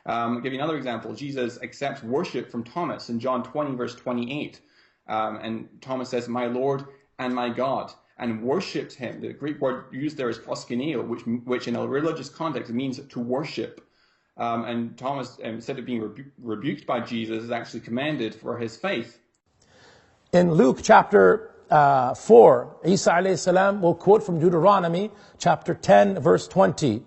I'll give you another example. Jesus accepts worship from Thomas in John 20, verse 28. And Thomas says, "My Lord and my God," and worships him. The Greek word used there is proskuneo, which in a religious context means to worship. And Thomas, instead of being rebuked by Jesus, is actually commended for his faith. In Luke chapter 4, Isa alayhi salam will quote from Deuteronomy chapter 10, verse 20,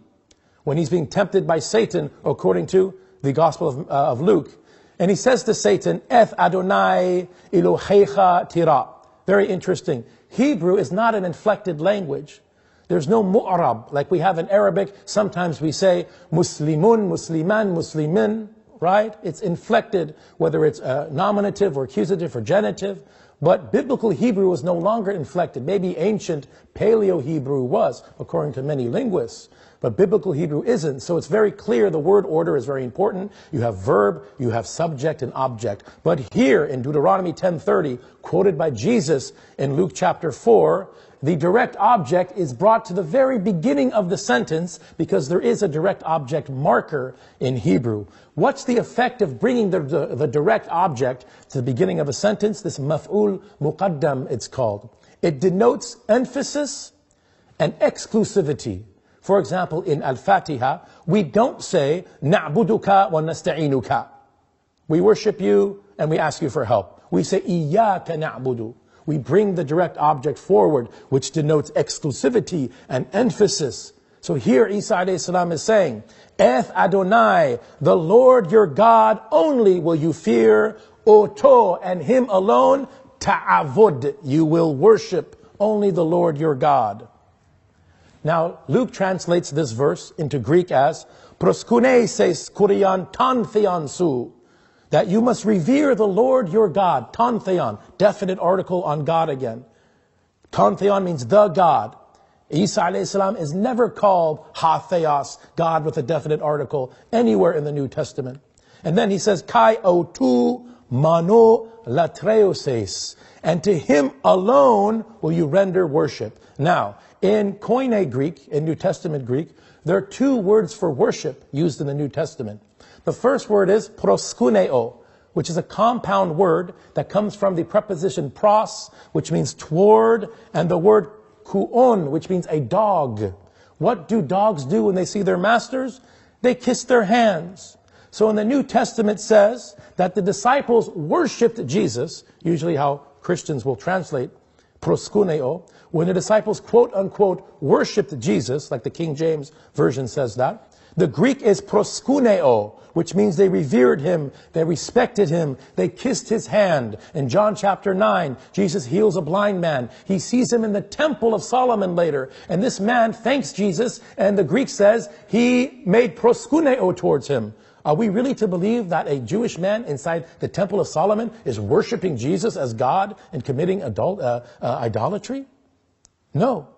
when he's being tempted by Satan, according to the Gospel of Luke. And he says to Satan, "Eth Adonai Elohecha tira." Very interesting. Hebrew is not an inflected language. There's no mu'arab, like we have in Arabic. Sometimes we say Muslimun, Musliman, Muslimin, right? It's inflected, whether it's nominative or accusative or genitive. But biblical Hebrew is no longer inflected. Maybe ancient Paleo-Hebrew was, according to many linguists. But biblical Hebrew isn't. So it's very clear the word order is very important. You have verb, you have subject and object. But here in Deuteronomy 10:30, quoted by Jesus in Luke chapter 4, the direct object is brought to the very beginning of the sentence because there is a direct object marker in Hebrew. What's the effect of bringing the direct object to the beginning of a sentence? This maf'ul muqaddam, it's called. It denotes emphasis and exclusivity. For example, in Al-Fatiha, we don't say, "Na'buduka wa nasta'inuka." We worship you and we ask you for help. We say, "Iyyaka na'budu." We bring the direct object forward, which denotes exclusivity and emphasis. So here Isa alayhi salam is saying, "Eth Adonai, the Lord your God, only will you fear, Oto, and him alone, ta'avud, you will worship, only the Lord your God." Now, Luke translates this verse into Greek as proskuneises kurian tantheon su, that you must revere the Lord your God. Tantheon, definite article on God again. Tantheon means the God. Isa alayhi salam is never called hatheos, God with a definite article, anywhere in the New Testament. And then he says, kai otu mano latreoses, and to him alone will you render worship. Now, in Koine Greek, in New Testament Greek, there are two words for worship used in the New Testament. The first word is proskuneo, which is a compound word that comes from the preposition pros, which means toward, and the word kuon, which means a dog. What do dogs do when they see their masters? They kiss their hands. So in the New Testament says that the disciples worshipped Jesus, usually how Christians will translate proskuneo. When the disciples, quote unquote, worshipped Jesus, like the King James Version says that, the Greek is proskuneo, which means they revered him, they respected him, they kissed his hand. In John chapter 9, Jesus heals a blind man. He sees him in the temple of Solomon later. And this man thanks Jesus, and the Greek says he made proskuneo towards him. Are we really to believe that a Jewish man inside the temple of Solomon is worshiping Jesus as God and committing idolatry? No.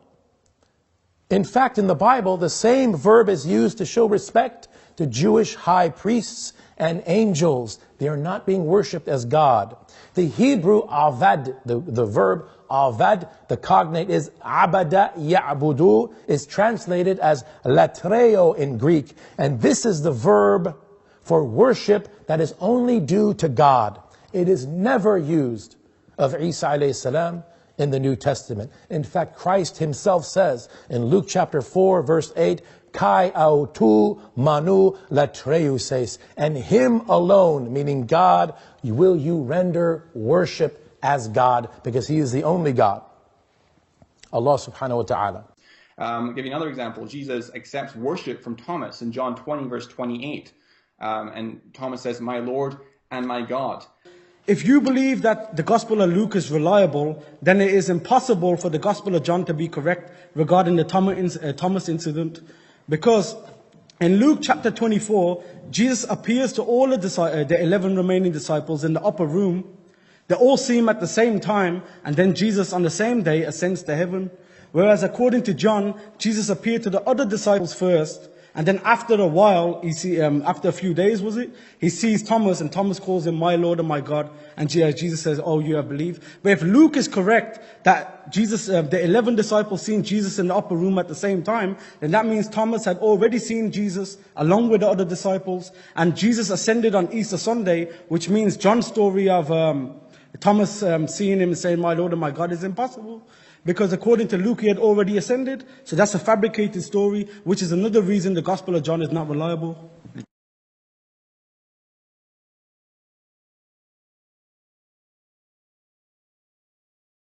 In fact, in the Bible, the same verb is used to show respect to Jewish high priests and angels. They are not being worshipped as God. The Hebrew avad, the verb avad, the cognate is abada ya'budu, is translated as latreo in Greek. And this is the verb for worship that is only due to God. It is never used of Isa alayhi salam in the New Testament. In fact, Christ himself says in Luke chapter 4, verse 8, kai autu manu latreuses, and him alone, meaning God, will you render worship as God, because he is the only God. Allah subhanahu wa ta'ala. I'll give you another example. Jesus accepts worship from Thomas in John 20, verse 28. And Thomas says, "My Lord and my God." If you believe that the Gospel of Luke is reliable, then it is impossible for the Gospel of John to be correct regarding the Thomas incident. Because in Luke chapter 24, Jesus appears to all the 11 remaining disciples in the upper room. They all see him at the same time, and then Jesus on the same day ascends to heaven. Whereas according to John, Jesus appeared to the other disciples first, And then after a while, after a few days, he sees Thomas, and Thomas calls him my Lord and my God. And Jesus says, oh, you have believed. But if Luke is correct, that the 11 disciples seen Jesus in the upper room at the same time, then that means Thomas had already seen Jesus along with the other disciples. And Jesus ascended on Easter Sunday, which means John's story of Thomas seeing him and saying, my Lord and my God, is impossible. Because according to Luke, he had already ascended. So that's a fabricated story, which is another reason the Gospel of John is not reliable.